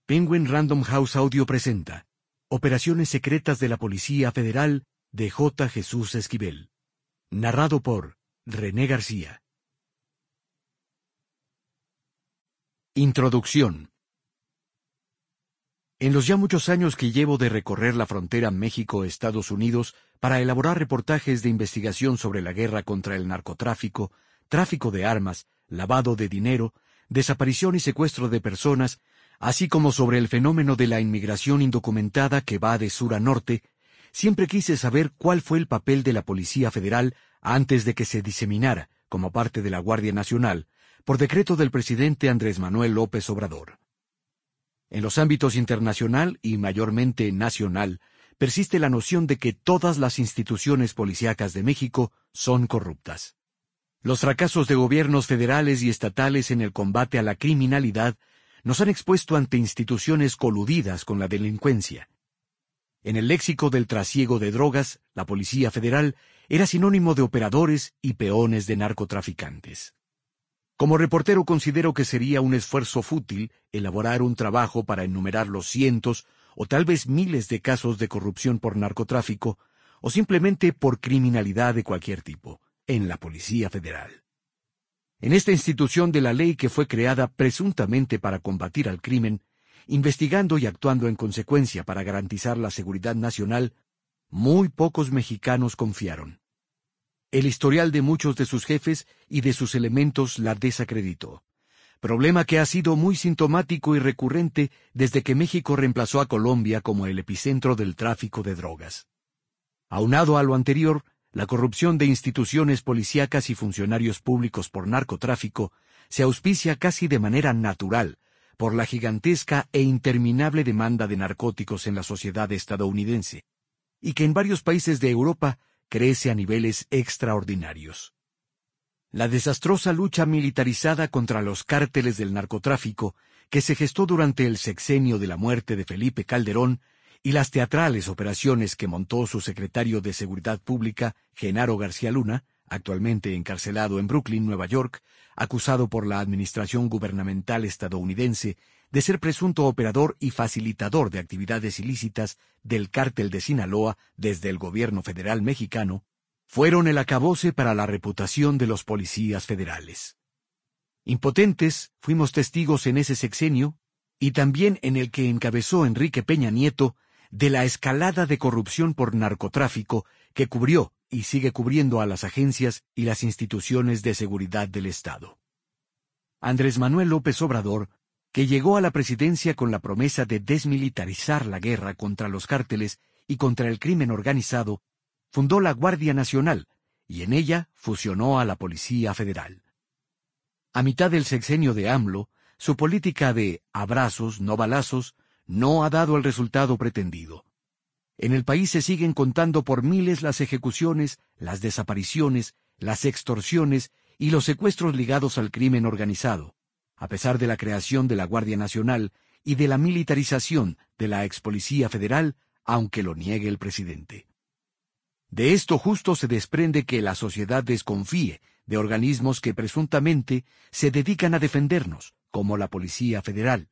Penguin Random House Audio presenta Operaciones Secretas de la Policía Federal de J. Jesús Esquivel. Narrado por René García. Introducción. En los ya muchos años que llevo de recorrer la frontera México-Estados Unidos para elaborar reportajes de investigación sobre la guerra contra el narcotráfico, tráfico de armas, lavado de dinero, desaparición y secuestro de personas, así como sobre el fenómeno de la inmigración indocumentada que va de sur a norte, siempre quise saber cuál fue el papel de la Policía Federal antes de que se diseminara, como parte de la Guardia Nacional, por decreto del presidente Andrés Manuel López Obrador. En los ámbitos internacional y mayormente nacional, persiste la noción de que todas las instituciones policíacas de México son corruptas. Los fracasos de gobiernos federales y estatales en el combate a la criminalidad nos han expuesto ante instituciones coludidas con la delincuencia. En el léxico del trasiego de drogas, la Policía Federal era sinónimo de operadores y peones de narcotraficantes. Como reportero considero que sería un esfuerzo fútil elaborar un trabajo para enumerar los cientos o tal vez miles de casos de corrupción por narcotráfico o simplemente por criminalidad de cualquier tipo en la Policía Federal. En esta institución de la ley que fue creada presuntamente para combatir al crimen, investigando y actuando en consecuencia para garantizar la seguridad nacional, muy pocos mexicanos confiaron. El historial de muchos de sus jefes y de sus elementos la desacreditó, problema que ha sido muy sintomático y recurrente desde que México reemplazó a Colombia como el epicentro del tráfico de drogas. Aunado a lo anterior, la corrupción de instituciones policíacas y funcionarios públicos por narcotráfico se auspicia casi de manera natural por la gigantesca e interminable demanda de narcóticos en la sociedad estadounidense, y que en varios países de Europa crece a niveles extraordinarios. La desastrosa lucha militarizada contra los cárteles del narcotráfico que se gestó durante el sexenio de la muerte de Felipe Calderón y las teatrales operaciones que montó su secretario de Seguridad Pública, Genaro García Luna, actualmente encarcelado en Brooklyn, Nueva York, acusado por la administración gubernamental estadounidense de ser presunto operador y facilitador de actividades ilícitas del cártel de Sinaloa desde el gobierno federal mexicano, fueron el acabose para la reputación de los policías federales. Impotentes, fuimos testigos en ese sexenio, y también en el que encabezó Enrique Peña Nieto, de la escalada de corrupción por narcotráfico que cubrió y sigue cubriendo a las agencias y las instituciones de seguridad del Estado. Andrés Manuel López Obrador, que llegó a la presidencia con la promesa de desmilitarizar la guerra contra los cárteles y contra el crimen organizado, fundó la Guardia Nacional y en ella fusionó a la Policía Federal. A mitad del sexenio de AMLO, su política de abrazos, no balazos, no ha dado el resultado pretendido. En el país se siguen contando por miles las ejecuciones, las desapariciones, las extorsiones y los secuestros ligados al crimen organizado, a pesar de la creación de la Guardia Nacional y de la militarización de la expolicía federal, aunque lo niegue el presidente. De esto justo se desprende que la sociedad desconfíe de organismos que presuntamente se dedican a defendernos, como la Policía Federal.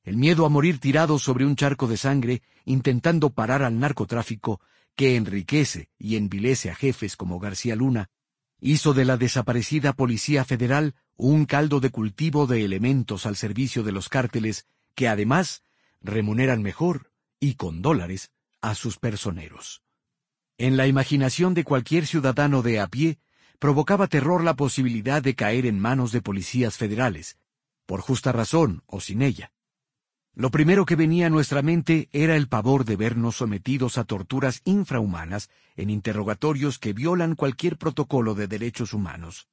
El miedo a morir tirados sobre un charco de sangre intentando parar al narcotráfico que enriquece y envilece a jefes como García Luna, hizo de la desaparecida Policía Federal un caldo de cultivo de elementos al servicio de los cárteles que además remuneran mejor y con dólares a sus personeros. En la imaginación de cualquier ciudadano de a pie provocaba terror la posibilidad de caer en manos de policías federales, por justa razón o sin ella. Lo primero que venía a nuestra mente era el pavor de vernos sometidos a torturas infrahumanas en interrogatorios que violan cualquier protocolo de derechos humanos.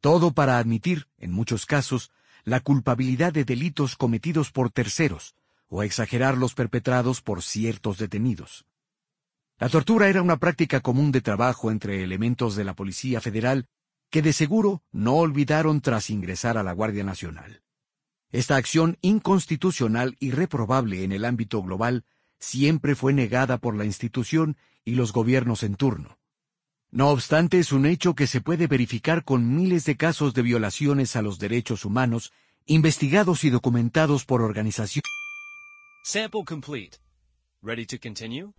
Todo para admitir, en muchos casos, la culpabilidad de delitos cometidos por terceros o exagerar los perpetrados por ciertos detenidos. La tortura era una práctica común de trabajo entre elementos de la Policía Federal que de seguro no olvidaron tras ingresar a la Guardia Nacional. Esta acción inconstitucional y reprobable en el ámbito global siempre fue negada por la institución y los gobiernos en turno. No obstante, es un hecho que se puede verificar con miles de casos de violaciones a los derechos humanos investigados y documentados por organizaciones Sample complete. Ready to continue?